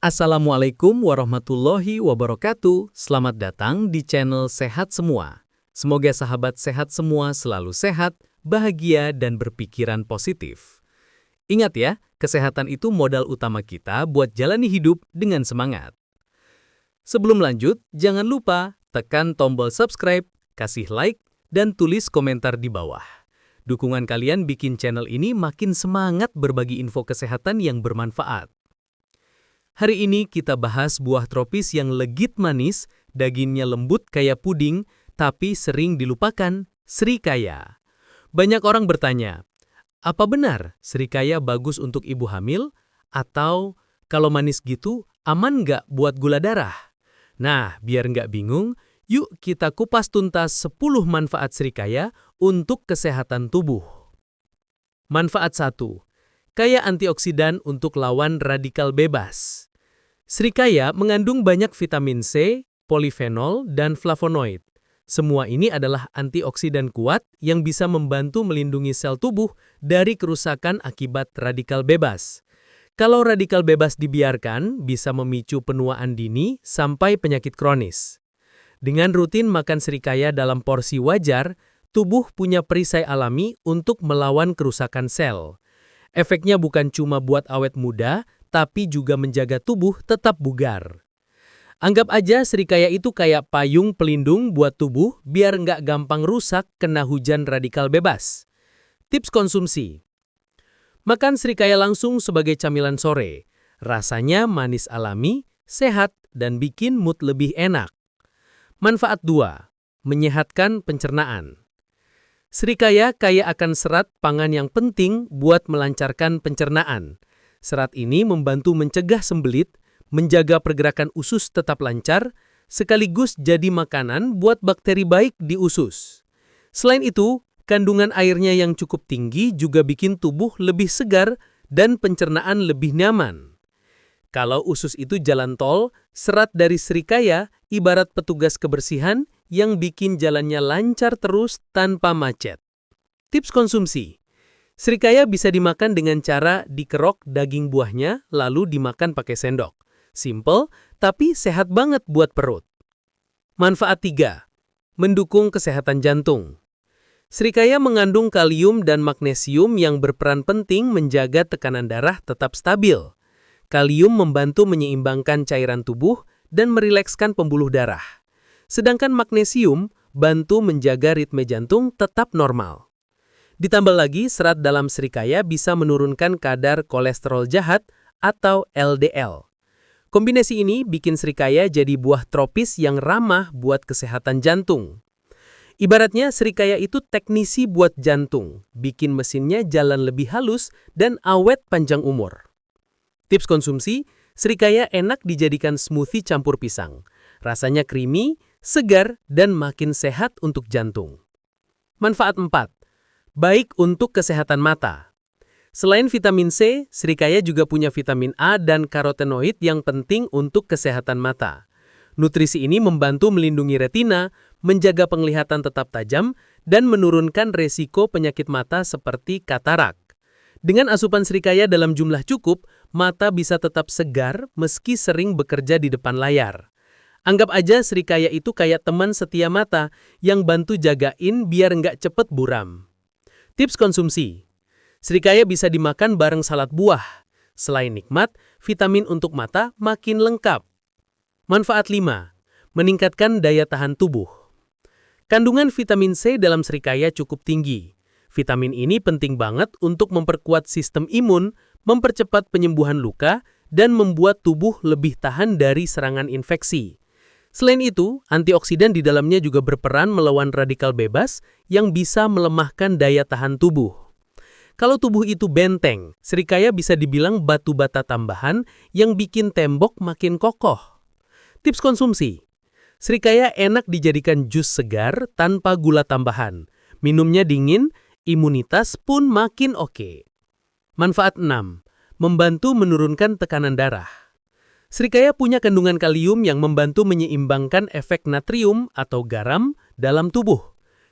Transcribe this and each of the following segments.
Assalamualaikum warahmatullahi wabarakatuh. Selamat datang di channel Sehat Semua. Semoga sahabat sehat semua selalu sehat, bahagia, dan berpikiran positif. Ingat ya, kesehatan itu modal utama kita buat jalani hidup dengan semangat. Sebelum lanjut, jangan lupa tekan tombol subscribe, kasih like, dan tulis komentar di bawah. Dukungan kalian bikin channel ini makin semangat berbagi info kesehatan yang bermanfaat. Hari ini kita bahas buah tropis yang legit manis, dagingnya lembut kayak puding, tapi sering dilupakan, serikaya. Banyak orang bertanya, apa benar serikaya bagus untuk ibu hamil? Atau kalau manis gitu, aman nggak buat gula darah? Nah, biar nggak bingung, yuk kita kupas tuntas 10 manfaat serikaya untuk kesehatan tubuh. Manfaat 1. Kaya antioksidan untuk lawan radikal bebas. Serikaya mengandung banyak vitamin C, polifenol, dan flavonoid. Semua ini adalah antioksidan kuat yang bisa membantu melindungi sel tubuh dari kerusakan akibat radikal bebas. Kalau radikal bebas dibiarkan, bisa memicu penuaan dini sampai penyakit kronis. Dengan rutin makan serikaya dalam porsi wajar, tubuh punya perisai alami untuk melawan kerusakan sel. Efeknya bukan cuma buat awet muda, tapi juga menjaga tubuh tetap bugar. Anggap aja serikaya itu kayak payung pelindung buat tubuh biar nggak gampang rusak kena hujan radikal bebas. Tips konsumsi. Makan serikaya langsung sebagai camilan sore. Rasanya manis alami, sehat, dan bikin mood lebih enak. Manfaat 2. Menyehatkan pencernaan. Serikaya kaya akan serat pangan yang penting buat melancarkan pencernaan. Serat ini membantu mencegah sembelit, menjaga pergerakan usus tetap lancar, sekaligus jadi makanan buat bakteri baik di usus. Selain itu, kandungan airnya yang cukup tinggi juga bikin tubuh lebih segar dan pencernaan lebih nyaman. Kalau usus itu jalan tol, serat dari serikaya ibarat petugas kebersihan yang bikin jalannya lancar terus tanpa macet. Tips konsumsi. Serikaya bisa dimakan dengan cara dikerok daging buahnya lalu dimakan pakai sendok. Simple, tapi sehat banget buat perut. Manfaat 3. Mendukung kesehatan jantung. Serikaya mengandung kalium dan magnesium yang berperan penting menjaga tekanan darah tetap stabil. Kalium membantu menyeimbangkan cairan tubuh dan merilekskan pembuluh darah. Sedangkan magnesium bantu menjaga ritme jantung tetap normal. Ditambah lagi, serat dalam serikaya bisa menurunkan kadar kolesterol jahat atau LDL. Kombinasi ini bikin serikaya jadi buah tropis yang ramah buat kesehatan jantung. Ibaratnya serikaya itu teknisi buat jantung, bikin mesinnya jalan lebih halus dan awet panjang umur. Tips konsumsi, serikaya enak dijadikan smoothie campur pisang. Rasanya creamy, segar, dan makin sehat untuk jantung. Manfaat 4. Baik untuk kesehatan mata. Selain vitamin C, serikaya juga punya vitamin A dan karotenoid yang penting untuk kesehatan mata. Nutrisi ini membantu melindungi retina, menjaga penglihatan tetap tajam, dan menurunkan resiko penyakit mata seperti katarak. Dengan asupan serikaya dalam jumlah cukup, mata bisa tetap segar meski sering bekerja di depan layar. Anggap aja serikaya itu kayak teman setia mata yang bantu jagain biar nggak cepet buram. Tips konsumsi. Serikaya bisa dimakan bareng salad buah. Selain nikmat, vitamin untuk mata makin lengkap. Manfaat 5. Meningkatkan daya tahan tubuh. Kandungan vitamin C dalam serikaya cukup tinggi. Vitamin ini penting banget untuk memperkuat sistem imun, mempercepat penyembuhan luka, dan membuat tubuh lebih tahan dari serangan infeksi. Selain itu, antioksidan di dalamnya juga berperan melawan radikal bebas yang bisa melemahkan daya tahan tubuh. Kalau tubuh itu benteng, serikaya bisa dibilang batu bata tambahan yang bikin tembok makin kokoh. Tips konsumsi. Serikaya enak dijadikan jus segar tanpa gula tambahan. Minumnya dingin, imunitas pun makin oke. Manfaat 6. Membantu menurunkan tekanan darah. Serikaya punya kandungan kalium yang membantu menyeimbangkan efek natrium atau garam dalam tubuh.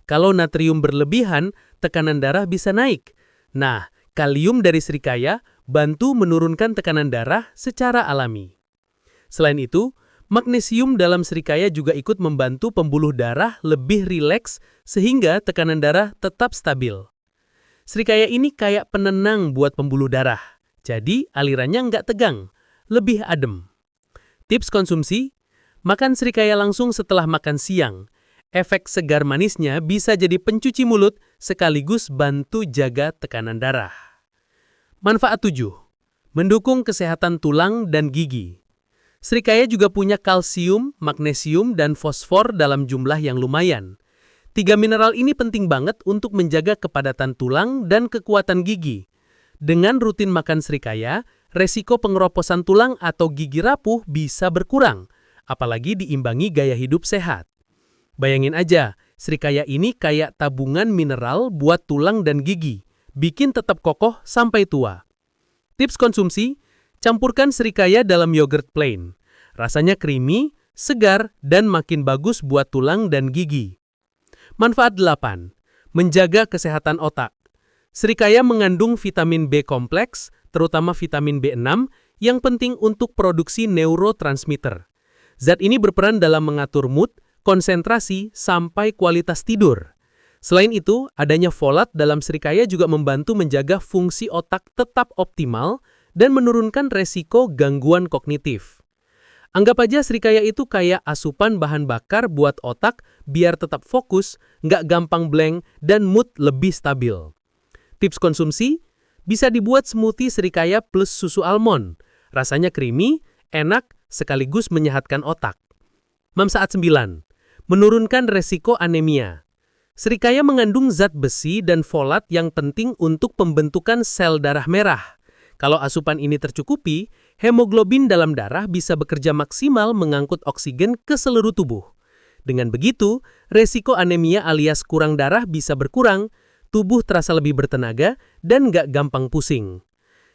Kalau natrium berlebihan, tekanan darah bisa naik. Nah, kalium dari serikaya bantu menurunkan tekanan darah secara alami. Selain itu, magnesium dalam serikaya juga ikut membantu pembuluh darah lebih rileks sehingga tekanan darah tetap stabil. Serikaya ini kayak penenang buat pembuluh darah, jadi alirannya nggak tegang, lebih adem. Tips konsumsi: makan serikaya langsung setelah makan siang. Efek segar manisnya bisa jadi pencuci mulut sekaligus bantu jaga tekanan darah. Manfaat 7. Mendukung kesehatan tulang dan gigi. Serikaya juga punya kalsium, magnesium, dan fosfor dalam jumlah yang lumayan. 3 mineral ini penting banget untuk menjaga kepadatan tulang dan kekuatan gigi. Dengan rutin makan serikaya, resiko pengeroposan tulang atau gigi rapuh bisa berkurang, apalagi diimbangi gaya hidup sehat. Bayangin aja, serikaya ini kayak tabungan mineral buat tulang dan gigi, bikin tetap kokoh sampai tua. Tips konsumsi: campurkan serikaya dalam yogurt plain. Rasanya creamy, segar, dan makin bagus buat tulang dan gigi. Manfaat 8. Menjaga kesehatan otak. Serikaya mengandung vitamin B kompleks, terutama vitamin B6, yang penting untuk produksi neurotransmitter. Zat ini berperan dalam mengatur mood, konsentrasi, sampai kualitas tidur. Selain itu, adanya folat dalam serikaya juga membantu menjaga fungsi otak tetap optimal dan menurunkan resiko gangguan kognitif. Anggap aja serikaya itu kayak asupan bahan bakar buat otak biar tetap fokus, nggak gampang blank, dan mood lebih stabil. Tips konsumsi: bisa dibuat smoothie serikaya plus susu almond. Rasanya creamy, enak, sekaligus menyehatkan otak. Manfaat 9. Menurunkan resiko anemia. Serikaya mengandung zat besi dan folat yang penting untuk pembentukan sel darah merah. Kalau asupan ini tercukupi, hemoglobin dalam darah bisa bekerja maksimal mengangkut oksigen ke seluruh tubuh. Dengan begitu, resiko anemia alias kurang darah bisa berkurang, tubuh terasa lebih bertenaga, dan nggak gampang pusing.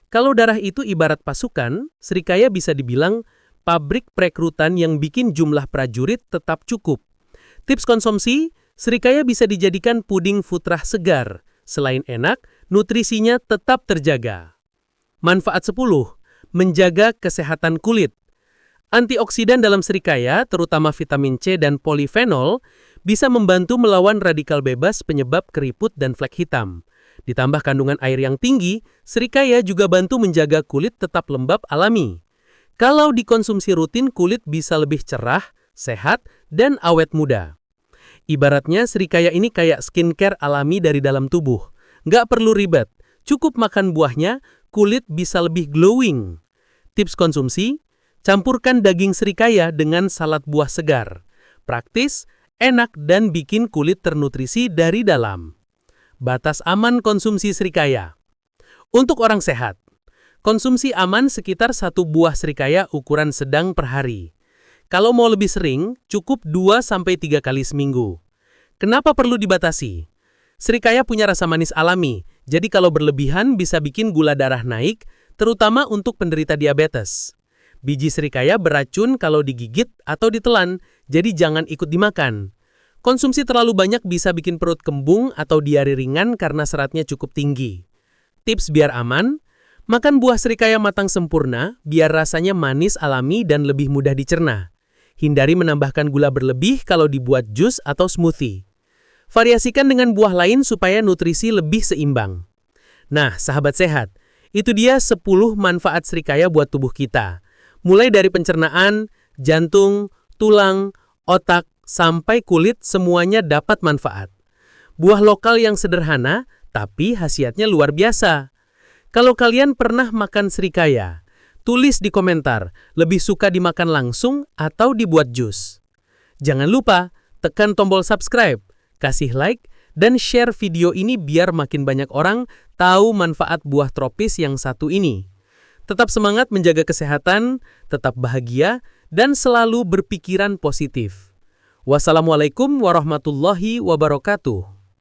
Kalau darah itu ibarat pasukan, serikaya bisa dibilang pabrik perekrutan yang bikin jumlah prajurit tetap cukup. Tips konsumsi: serikaya bisa dijadikan puding futrah segar. Selain enak, nutrisinya tetap terjaga. Manfaat 10. Menjaga kesehatan kulit. Antioksidan dalam serikaya, terutama vitamin C dan polifenol, bisa membantu melawan radikal bebas penyebab keriput dan flek hitam. Ditambah kandungan air yang tinggi, serikaya juga bantu menjaga kulit tetap lembab alami. Kalau dikonsumsi rutin, kulit bisa lebih cerah, sehat, dan awet muda. Ibaratnya serikaya ini kayak skincare alami dari dalam tubuh. Nggak perlu ribet, cukup makan buahnya, kulit bisa lebih glowing. Tips konsumsi: campurkan daging serikaya dengan salad buah segar. Praktis, enak, dan bikin kulit ternutrisi dari dalam. Batas aman konsumsi serikaya. Untuk orang sehat, konsumsi aman sekitar 1 buah serikaya ukuran sedang per hari. Kalau mau lebih sering, cukup 2-3 kali seminggu. Kenapa perlu dibatasi? Serikaya punya rasa manis alami, jadi kalau berlebihan bisa bikin gula darah naik, terutama untuk penderita diabetes. Biji serikaya beracun kalau digigit atau ditelan, jadi jangan ikut dimakan. Konsumsi terlalu banyak bisa bikin perut kembung atau diare ringan karena seratnya cukup tinggi. Tips biar aman: makan buah serikaya matang sempurna biar rasanya manis alami dan lebih mudah dicerna. Hindari menambahkan gula berlebih kalau dibuat jus atau smoothie. Variasikan dengan buah lain supaya nutrisi lebih seimbang. Nah, sahabat sehat, itu dia 10 manfaat serikaya buat tubuh kita. Mulai dari pencernaan, jantung, tulang, otak, sampai kulit, semuanya dapat manfaat. Buah lokal yang sederhana, tapi khasiatnya luar biasa. Kalau kalian pernah makan serikaya, tulis di komentar, lebih suka dimakan langsung atau dibuat jus. Jangan lupa, tekan tombol subscribe, kasih like, dan share video ini biar makin banyak orang tahu manfaat buah tropis yang satu ini. Tetap semangat menjaga kesehatan, tetap bahagia, dan selalu berpikiran positif. Wassalamualaikum warahmatullahi wabarakatuh.